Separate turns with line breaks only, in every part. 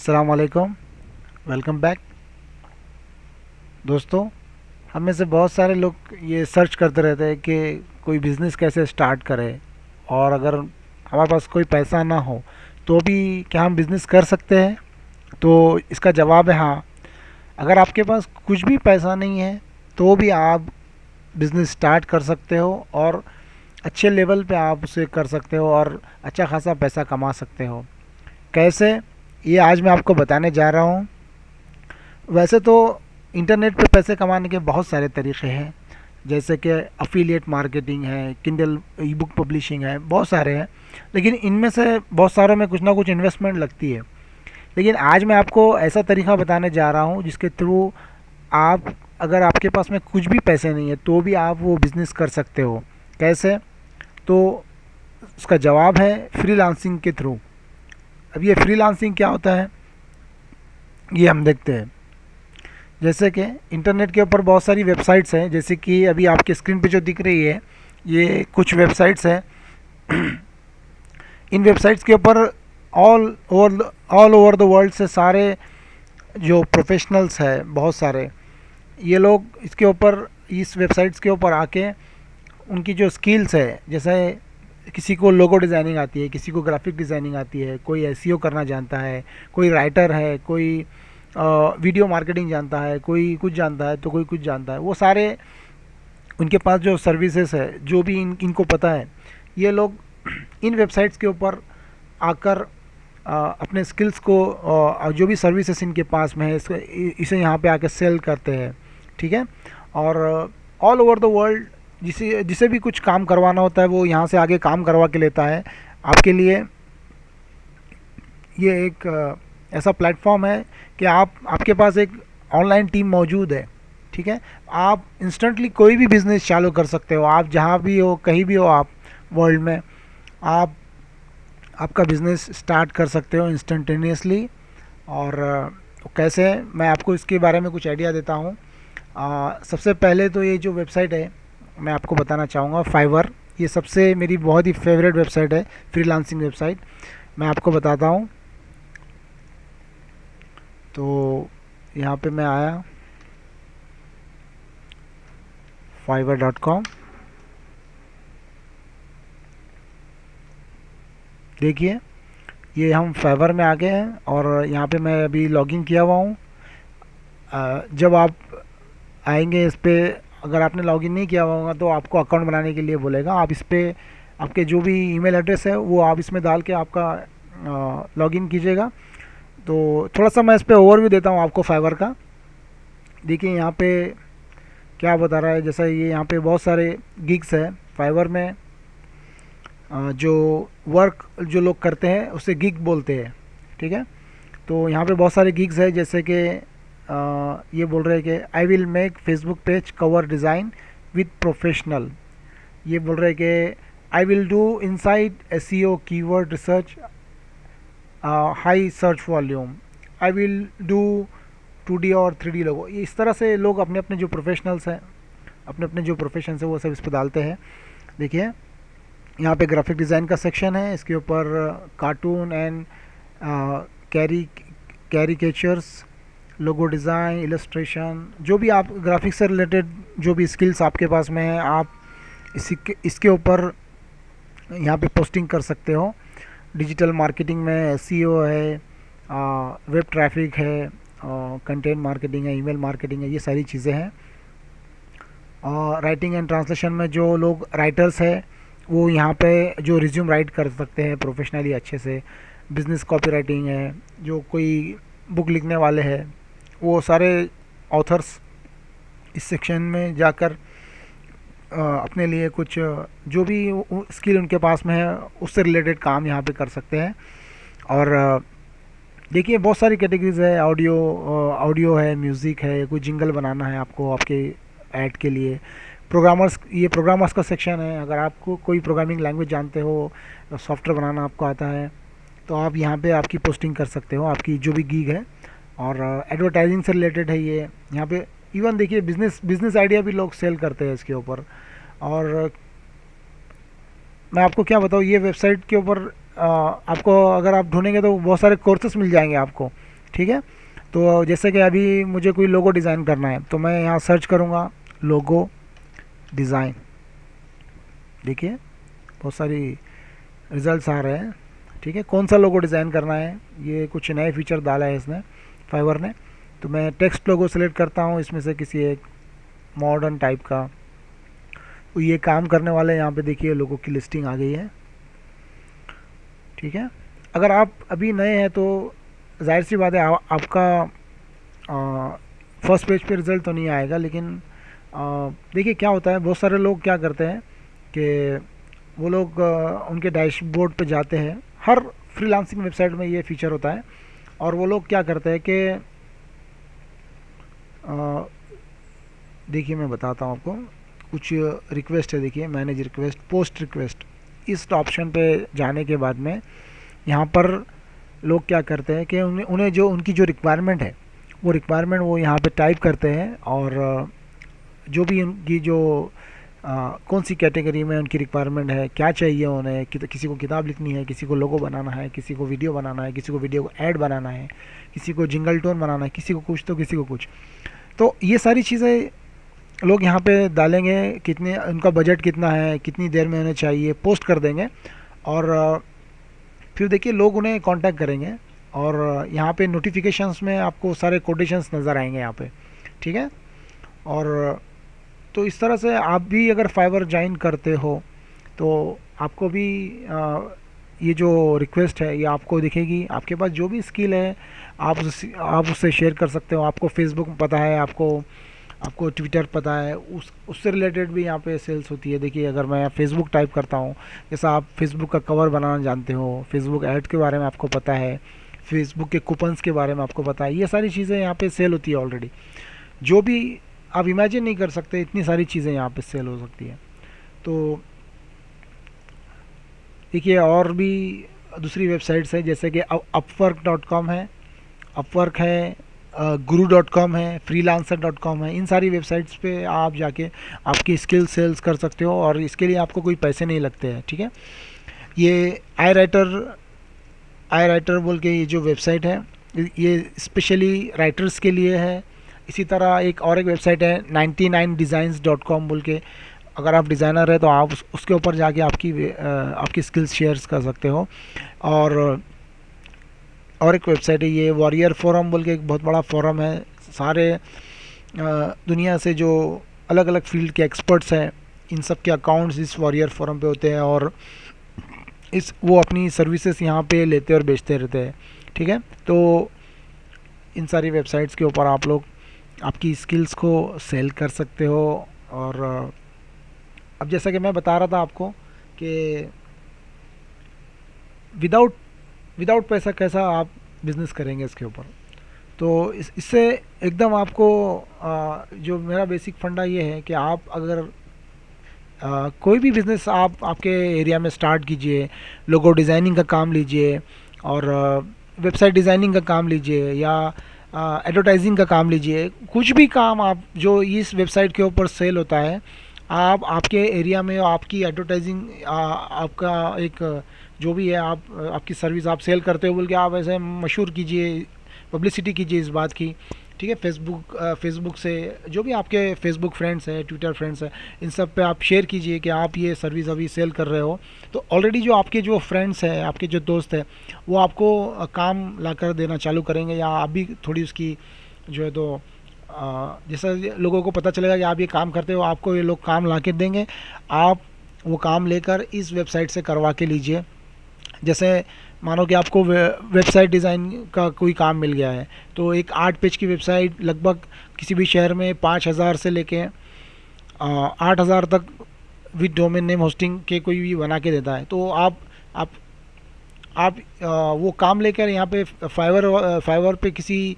अस्सलाम वालेकुम। Welcome back. दोस्तों, हम में से बहुत सारे लोग ये सर्च करते रहते हैं कि कोई बिज़नेस कैसे स्टार्ट करें, और अगर हमारे पास कोई पैसा ना हो तो भी क्या हम बिज़नेस कर सकते हैं। तो इसका जवाब है हाँ। अगर आपके पास कुछ भी पैसा नहीं है तो भी आप बिज़नेस स्टार्ट कर सकते हो, और अच्छे लेवल पे आप उसे कर सकते हो और अच्छा खासा पैसा कमा सकते हो। कैसे, ये आज मैं आपको बताने जा रहा हूँ। वैसे तो इंटरनेट पे पैसे कमाने के बहुत सारे तरीक़े हैं, जैसे कि अफिलिएट मार्केटिंग है, किंडल ई बुक पब्लिशिंग है, बहुत सारे हैं। लेकिन इनमें से बहुत सारों में कुछ ना कुछ इन्वेस्टमेंट लगती है। लेकिन आज मैं आपको ऐसा तरीका बताने जा रहा हूँ जिसके थ्रू आप, अगर आपके पास में कुछ भी पैसे नहीं है तो भी आप वो बिज़नेस कर सकते हो। कैसे? तो उसका जवाब है फ्रीलांसिंग के थ्रू। अब ये फ्रीलांसिंग क्या होता है, ये हम देखते हैं। जैसे कि इंटरनेट के ऊपर बहुत सारी वेबसाइट्स हैं, जैसे कि अभी आपके स्क्रीन पे जो दिख रही है, ये कुछ वेबसाइट्स हैं। इन वेबसाइट्स के ऊपर ऑल ओवर द वर्ल्ड से सारे जो प्रोफेशनल्स हैं, बहुत सारे, ये लोग इसके ऊपर, इस वेबसाइट्स के ऊपर आके उनकी जो स्किल्स है, जैसे किसी को लोगो डिज़ाइनिंग आती है, किसी को ग्राफिक डिज़ाइनिंग आती है, कोई एसईओ करना जानता है, कोई राइटर है, कोई वीडियो मार्केटिंग जानता है, कोई कुछ जानता है तो कोई कुछ जानता है। वो सारे, उनके पास जो सर्विसेज है, जो भी इनको पता है, ये लोग इन वेबसाइट्स के ऊपर आकर अपने स्किल्स को, जो भी सर्विसेज इनके पास में है, इसे यहाँ पे आके सेल करते हैं। ठीक है। और ऑल ओवर द वर्ल्ड जिसे जिसे भी कुछ काम करवाना होता है वो यहाँ से आगे काम करवा के लेता है आपके लिए। ये एक ऐसा प्लेटफॉर्म है कि आपके पास एक ऑनलाइन टीम मौजूद है। ठीक है। आप इंस्टेंटली कोई भी बिज़नेस चालू कर सकते हो। आप जहाँ भी हो, कहीं भी हो आप वर्ल्ड में, आप आपका बिज़नेस स्टार्ट कर सकते हो इंस्टेंटेनियसली। और कैसे, मैं आपको इसके बारे में कुछ आइडिया देता हूँ। सबसे पहले तो ये जो वेबसाइट है मैं आपको बताना चाहूँगा, फाइवर। ये सबसे मेरी बहुत ही फेवरेट वेबसाइट है, फ्रीलांसिंग वेबसाइट। मैं आपको बताता हूँ। तो यहाँ पे मैं आया, fiverr.com। देखिए, ये हम फाइवर में आ गए हैं और यहाँ पे मैं अभी लॉगिन किया हुआ हूँ। जब आप आएंगे इस पे, अगर आपने लॉगिन नहीं किया हुआ होगा तो आपको अकाउंट बनाने के लिए बोलेगा। आप इस पे आपके जो भी ईमेल एड्रेस है वो आप इसमें डाल के आपका लॉगिन कीजिएगा। तो थोड़ा सा मैं इस पे ओवरव्यू देता हूँ आपको फाइवर का। देखिए यहाँ पे क्या बता रहा है, जैसा ये यहाँ पे बहुत सारे गिग्स है फाइवर में। जो वर्क जो लोग करते हैं उसे गिग बोलते हैं। ठीक है। तो यहाँ पे बहुत सारे गिग्स है, जैसे कि ये बोल रहे हैं कि I will make Facebook page cover design with professional. ये बोल रहे हैं कि आई will do inside SEO keyword research, high search volume, I will do 2D और 3D लोगो। ये इस तरह से लोग अपने अपने जो प्रोफेशनल्स हैं, अपने अपने जो प्रोफेशन है वो सब इस पर डालते हैं। देखिए यहाँ पे ग्राफिक डिज़ाइन का सेक्शन है, इसके ऊपर cartoon and carry caricatures, logo design, illustration, जो भी आप ग्राफिक्स से रिलेटेड जो भी स्किल्स आपके पास में है, आप इसके ऊपर यहाँ पे पोस्टिंग कर सकते हो। डिजिटल मार्केटिंग में एसईओ है, वेब ट्रैफिक है, कंटेंट मार्केटिंग है, ईमेल मार्केटिंग है, ये सारी चीज़ें हैं। और राइटिंग एंड ट्रांसलेशन में जो लोग राइटर्स है वो यहाँ पे जो रिज्यूम राइट कर सकते हैं प्रोफेशनली अच्छे से। बिजनेस कॉपी राइटिंग है, जो कोई बुक लिखने वाले हैं वो सारे ऑथर्स इस सेक्शन में जाकर अपने लिए कुछ जो भी स्किल उनके पास में है उससे रिलेटेड काम यहाँ पे कर सकते हैं। और देखिए बहुत सारी कैटेगरीज है, ऑडियो है, म्यूज़िक है, कोई जिंगल बनाना है आपको आपके ऐड के लिए। प्रोग्रामर्स, ये प्रोग्रामर्स का सेक्शन है। अगर आपको कोई प्रोग्रामिंग लैंग्वेज जानते हो, सॉफ्टवेयर बनाना आपको आता है, तो आप यहाँ पे आपकी पोस्टिंग कर सकते हो, आपकी जो भी गीग है। और एडवर्टाइजिंग से रिलेटेड है ये। यहाँ पे इवन देखिए बिजनेस आइडिया भी लोग सेल करते हैं इसके ऊपर। और मैं आपको क्या बताऊँ, ये वेबसाइट के ऊपर आपको अगर आप ढूंढेंगे तो बहुत सारे कोर्सेस मिल जाएंगे आपको। ठीक है। तो जैसे कि अभी मुझे कोई लोगो डिज़ाइन करना है तो मैं यहाँ सर्च करूँगा लोगो डिज़ाइन। देखिए बहुत सारी रिजल्ट्स आ रहे हैं। ठीक है, कौन सा लोगो डिज़ाइन करना है, ये कुछ नए फीचर डाला है इसने, फाइवर ने। तो मैं टेक्स्ट लोगो सेलेक्ट करता हूँ इसमें से किसी एक मॉडर्न टाइप का। तो ये काम करने वाले यहाँ पे देखिए लोगों की लिस्टिंग आ गई है। ठीक है, अगर आप अभी नए हैं तो जाहिर सी बात है आपका फर्स्ट पेज पे रिज़ल्ट तो नहीं आएगा, लेकिन देखिए क्या होता है, बहुत सारे लोग क्या करते हैं कि वो लोग उनके डैशबोर्ड पे जाते हैं। हर फ्रीलांसिंग वेबसाइट में ये फीचर होता है। और वो लोग क्या करते हैं कि देखिए मैं बताता हूँ आपको, कुछ रिक्वेस्ट है। देखिए मैनेज रिक्वेस्ट, पोस्ट रिक्वेस्ट, इस ऑप्शन पे जाने के बाद में यहाँ पर लोग क्या करते हैं कि उन्हें उन्हें जो उनकी जो रिक्वायरमेंट है वो रिक्वायरमेंट वो यहाँ पे टाइप करते हैं। और जो भी उनकी जो कौन सी कैटेगरी में उनकी रिक्वायरमेंट है, क्या चाहिए उन्हें, किसी को किताब लिखनी है, किसी को लोगो बनाना है, किसी को वीडियो बनाना है, किसी को वीडियो को ऐड बनाना है, किसी को जिंगल टोन बनाना है, किसी को कुछ तो किसी को कुछ। तो ये सारी चीज़ें लोग यहाँ पे डालेंगे, कितने उनका बजट कितना है, कितनी देर में उन्हें चाहिए, पोस्ट कर देंगे। और फिर देखिए लोग उन्हें कांटेक्ट करेंगे। और यहाँ पे नोटिफिकेशंस में आपको सारे कोटेशंस नज़र आएंगे यहाँ पे। ठीक है, और तो इस तरह से आप भी अगर फाइवर ज्वाइन करते हो तो आपको भी ये जो रिक्वेस्ट है ये आपको दिखेगी। आपके पास जो भी स्किल है आप उससे शेयर कर सकते हो। आपको फेसबुक पता है, आपको आपको ट्विटर पता है, उससे रिलेटेड भी यहाँ पे सेल्स होती है। देखिए अगर मैं फेसबुक टाइप करता हूँ, जैसा आप फेसबुक का कवर बनाना जानते हो, फेसबुक ऐड के बारे में आपको पता है, फेसबुक के कूपन्स के बारे में आपको पता है, ये सारी चीज़ें यहाँ पे सेल होती है ऑलरेडी। जो भी आप इमेजिन नहीं कर सकते, इतनी सारी चीज़ें यहाँ पे सेल हो सकती है। तो देखिए और भी दूसरी वेबसाइट्स है, जैसे कि अपवर्क.com है, अपवर्क है, guru.com है, freelancer.com है। इन सारी वेबसाइट्स पे आप जाके आपकी स्किल सेल्स कर सकते हो और इसके लिए आपको कोई पैसे नहीं लगते हैं। ठीक है, ये आई राइटर बोल के ये जो वेबसाइट है ये स्पेशली राइटर्स के लिए है। इसी तरह एक और एक वेबसाइट है 99designs.com बोल के, अगर आप डिज़ाइनर है तो आप उसके ऊपर जाके आपकी स्किल्स शेयर कर सकते हो। और एक वेबसाइट है ये वॉरियर फोरम बोल के, एक बहुत बड़ा फोरम है। सारे दुनिया से जो अलग अलग फील्ड के एक्सपर्ट्स हैं इन सब के अकाउंट्स इस वॉरियर फोरम पे होते हैं और वो अपनी सर्विसेज यहाँ पे लेते और बेचते रहते हैं। ठीक है, तो इन सारी वेबसाइट्स के ऊपर आप लोग आपकी स्किल्स को सेल कर सकते हो। और अब जैसा कि मैं बता रहा था आपको कि विदाउट विदाउट पैसा कैसा आप बिज़नेस करेंगे इसके ऊपर। तो इससे एकदम आपको जो मेरा बेसिक फंडा ये है कि आप अगर कोई भी बिज़नेस आप आपके एरिया में स्टार्ट कीजिए, लोगो डिज़ाइनिंग का काम लीजिए और वेबसाइट डिज़ाइनिंग का काम लीजिए या एडवर्टाइजिंग का काम लीजिए, कुछ भी काम आप जो इस वेबसाइट के ऊपर सेल होता है, आप आपके एरिया में आपकी एडवर्टाइजिंग आपका एक जो भी है आप आपकी सर्विस आप सेल करते हो बोल के आप ऐसे मशहूर कीजिए, पब्लिसिटी कीजिए इस बात की। ठीक है, फेसबुक से जो भी आपके फेसबुक फ्रेंड्स हैं, ट्विटर फ्रेंड्स हैं, इन सब पे आप शेयर कीजिए कि आप ये सर्विस अभी सेल कर रहे हो। तो ऑलरेडी जो आपके जो फ्रेंड्स हैं, आपके जो दोस्त हैं, वो आपको काम ला कर देना चालू करेंगे या आप भी थोड़ी उसकी जो है तो जैसा लोगों को पता चलेगा कि आप ये काम करते हो, आपको ये लोग काम ला के देंगे। आप वो काम लेकर इस वेबसाइट से करवा के लीजिए। जैसे मानो कि आपको वेबसाइट डिज़ाइन का कोई काम मिल गया है, तो एक 8 पेज की वेबसाइट लगभग किसी भी शहर में 5,000 से लेके 8,000 तक विद डोमेन नेम होस्टिंग के कोई भी बना के देता है। तो आप आप वो काम लेकर यहाँ पे फाइवर पे किसी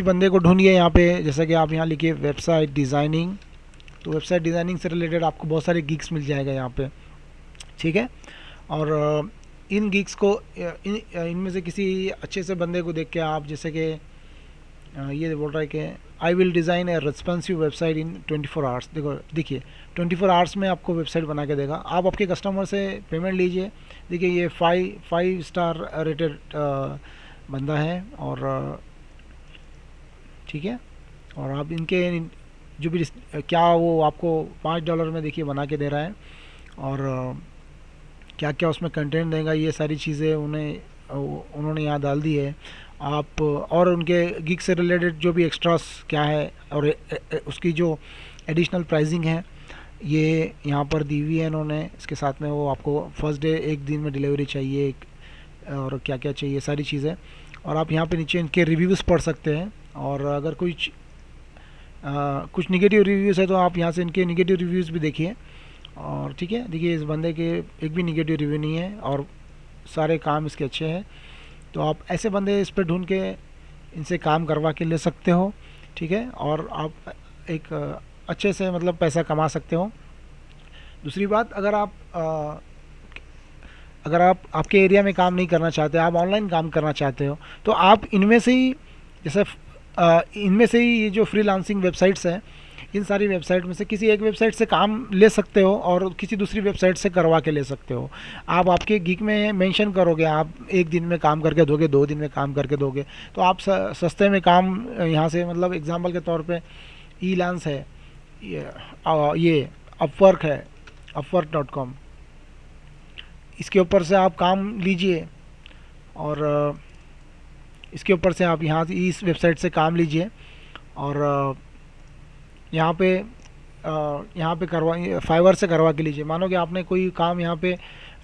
बंदे को ढूंढिए यहाँ पे। जैसा कि आप यहाँ लिखिए वेबसाइट डिज़ाइनिंग, तो वेबसाइट डिज़ाइनिंग से रिलेटेड आपको बहुत सारे गिग्स मिल जाएगा यहाँ पे। ठीक है, और इन गिग्स को इनमें से किसी अच्छे से बंदे को देख के आप, जैसे कि ये बोल रहा है कि I will design A responsive website in 24 hours. देखिए 24 आवर्स में आपको वेबसाइट बना के देगा। आप आपके कस्टमर से पेमेंट लीजिए। देखिए ये 5 स्टार रेटेड बंदा है। और ठीक है, और आप इनके जो भी क्या वो आपको $5 में देखिए बना के दे रहा है। और क्या क्या उसमें कंटेंट देगा ये सारी चीज़ें उन्होंने यहाँ डाल दी है। आप और उनके गिग से रिलेटेड जो भी एक्स्ट्रास क्या है और उसकी जो एडिशनल प्राइसिंग है ये यहाँ पर दी हुई है इन्होंने। इसके साथ में वो आपको फर्स्ट डे एक दिन में डिलीवरी चाहिए और क्या क्या चाहिए सारी चीज़ें। और आप यहाँ पे नीचे इनके रिव्यूज़ पढ़ सकते हैं। और अगर कुछ निगेटिव रिव्यूज़ है तो आप यहाँ से इनके निगेटिव रिव्यूज़ भी देखिए। और ठीक है, देखिए इस बंदे के एक भी निगेटिव रिव्यू नहीं है और सारे काम इसके अच्छे हैं। तो आप ऐसे बंदे इस पर ढूंढ के इनसे काम करवा के ले सकते हो। ठीक है, और आप एक अच्छे से मतलब पैसा कमा सकते हो। दूसरी बात, अगर आप आपके एरिया में काम नहीं करना चाहते, आप ऑनलाइन काम करना चाहते हो, तो आप इनमें से ही जैसे इनमें से ही ये जो फ्रीलांसिंग वेबसाइट्स हैं, इन सारी वेबसाइट में से किसी एक वेबसाइट से काम ले सकते हो और किसी दूसरी वेबसाइट से करवा के ले सकते हो। आप आपके गिग में मेंशन करोगे, आप एक दिन में काम करके दोगे, 2 दिन में काम करके दोगे, तो आप सस्ते में काम यहाँ से मतलब एग्जांपल के तौर पे ईलांस है, ये अपवर्क है, upwork.com, इसके ऊपर से आप काम लीजिए। और इसके ऊपर से आप यहाँ से इस वेबसाइट से काम लीजिए और यहाँ पे करवा फाइवर से करवा के लीजिए। मानो कि आपने कोई काम यहाँ पे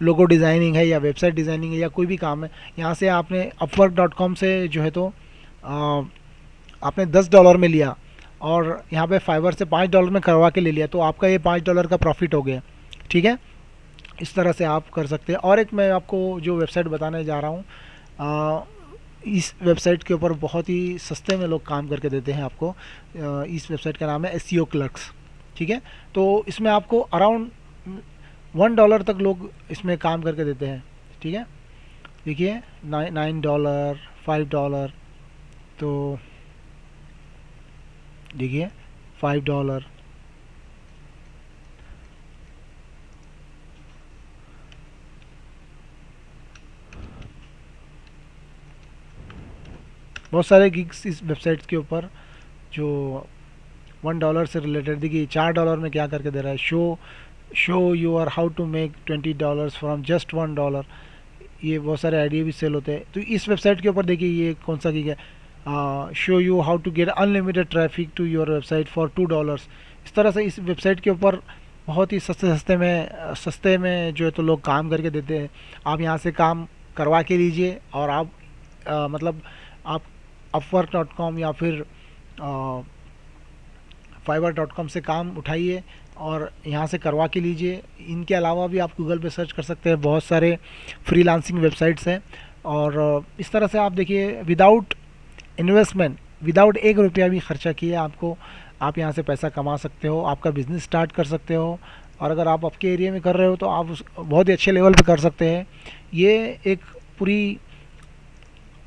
लोगो डिज़ाइनिंग है या वेबसाइट डिज़ाइनिंग है या कोई भी काम है, यहाँ से आपने upwork.com से जो है तो आपने $10 में लिया और यहाँ पे फाइवर से $5 में करवा के ले लिया, तो आपका ये $5 का प्रॉफिट हो गया। ठीक है, इस तरह से आप कर सकते हैं। और एक मैं आपको जो वेबसाइट बताने जा रहा हूँ, इस वेबसाइट के ऊपर बहुत ही सस्ते में लोग काम करके देते हैं आपको। इस वेबसाइट का नाम है SEO क्लर्क्स। ठीक है, तो इसमें आपको अराउंड $1 तक लोग इसमें काम करके देते हैं। ठीक है, देखिए $9, $5, तो देखिए $5, बहुत सारे गिग्स इस वेबसाइट के ऊपर जो $1 से रिलेटेड। देखिए $4 में क्या करके दे रहा है, show your how to make $20 from just $1। ये बहुत सारे आइडिया भी सेल होते हैं। तो इस वेबसाइट के ऊपर देखिए ये कौन सा गिग है, show you how to get unlimited traffic to your website for $2। इस तरह से इस वेबसाइट के ऊपर बहुत ही सस्ते में जो है तो लोग काम करके देते हैं। आप यहाँ से काम करवा के लीजिए और आप मतलब आप upwork.com या फिर fiverr.com से काम उठाइए और यहाँ से करवा के लीजिए। इनके अलावा भी आप गूगल पे सर्च कर सकते हैं, बहुत सारे फ्रीलांसिंग वेबसाइट्स हैं। और इस तरह से आप देखिए विदाउट इन्वेस्टमेंट, विदाउट $1 भी खर्चा किए आप यहाँ से पैसा कमा सकते हो, आपका बिज़नेस स्टार्ट कर सकते हो। और अगर आप आपके एरिया में कर रहे हो तो आप बहुत ही अच्छे लेवल पे कर सकते हैं। ये एक पूरी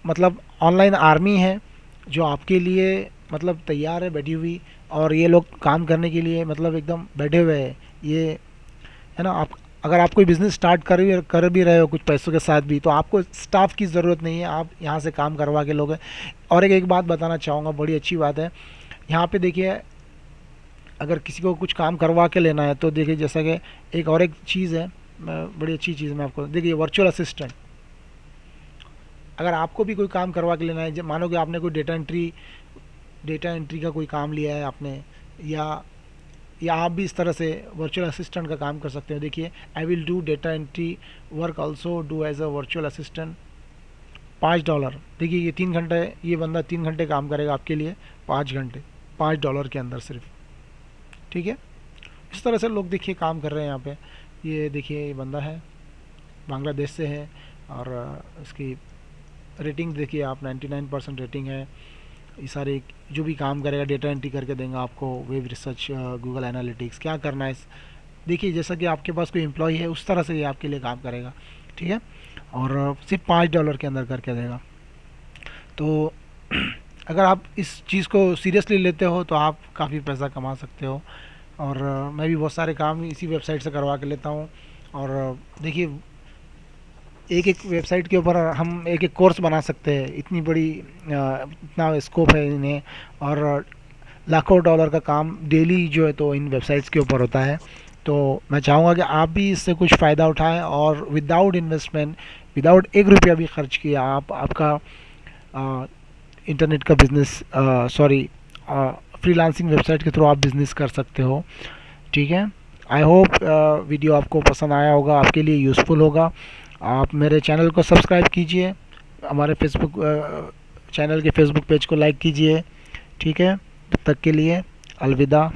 मतलब ऑनलाइन आर्मी है जो आपके लिए मतलब तैयार है बैठी हुई, और ये लोग काम करने के लिए मतलब एकदम बैठे हुए हैं। ये है ना, आप अगर आप कोई बिज़नेस स्टार्ट कर भी रहे हो कुछ पैसों के साथ भी, तो आपको स्टाफ की ज़रूरत नहीं है, आप यहाँ से काम करवा के लोगे। और एक बात बताना चाहूँगा, बड़ी अच्छी बात है यहाँ पे देखिए, अगर किसी को कुछ काम करवा के लेना है तो देखिए जैसा कि एक चीज़ है, बड़ी अच्छी चीज़ मैं आपको देखिए, वर्चुअल असिस्टेंट। अगर आपको भी कोई काम करवा के लेना है, मानो कि आपने कोई डेटा एंट्री का कोई काम लिया है आपने, या आप भी इस तरह से वर्चुअल असिस्टेंट का काम कर सकते हो। देखिए, I will do data entry work also do as a virtual assistant, $5। देखिए ये 3 घंटे, ये बंदा 3 घंटे काम करेगा आपके लिए, 5 घंटे, $5 के अंदर सिर्फ। ठीक है, इस तरह से लोग देखिए काम कर रहे हैं यहाँ पे। ये देखिए ये बंदा है, बांग्लादेश से है, और इसकी रेटिंग देखिए आप, 99% रेटिंग है। ये सारे जो भी काम करेगा डेटा एंट्री करके देंगे आपको, वेब रिसर्च, गूगल एनालिटिक्स, क्या करना है देखिए, जैसा कि आपके पास कोई एम्प्लॉय है उस तरह से ये आपके लिए काम करेगा। ठीक है, और सिर्फ $5 के अंदर करके देगा। तो अगर आप इस चीज़ को सीरियसली लेते हो तो आप काफ़ी पैसा कमा सकते हो। और मैं भी बहुत सारे काम इसी वेबसाइट से करवा के लेता हूँ। और देखिए एक एक वेबसाइट के ऊपर हम एक एक कोर्स बना सकते हैं, इतनी बड़ी इतना स्कोप है इन्हें। और लाखों डॉलर का काम डेली जो है तो इन वेबसाइट्स के ऊपर होता है। तो मैं चाहूँगा कि आप भी इससे कुछ फ़ायदा उठाएं और विदाउट इन्वेस्टमेंट, विदाउट एक रुपया भी खर्च किया आप आपका इंटरनेट का बिजनेस, सॉरी, फ्रीलांसिंग वेबसाइट के थ्रू आप बिजनेस कर सकते हो। ठीक है। आई होप वीडियो आपको पसंद आया होगा, आपके लिए यूज़फुल होगा। आप मेरे चैनल को सब्सक्राइब कीजिए, हमारे फेसबुक चैनल के फेसबुक पेज को लाइक कीजिए। ठीक है, तब तक के लिए अलविदा।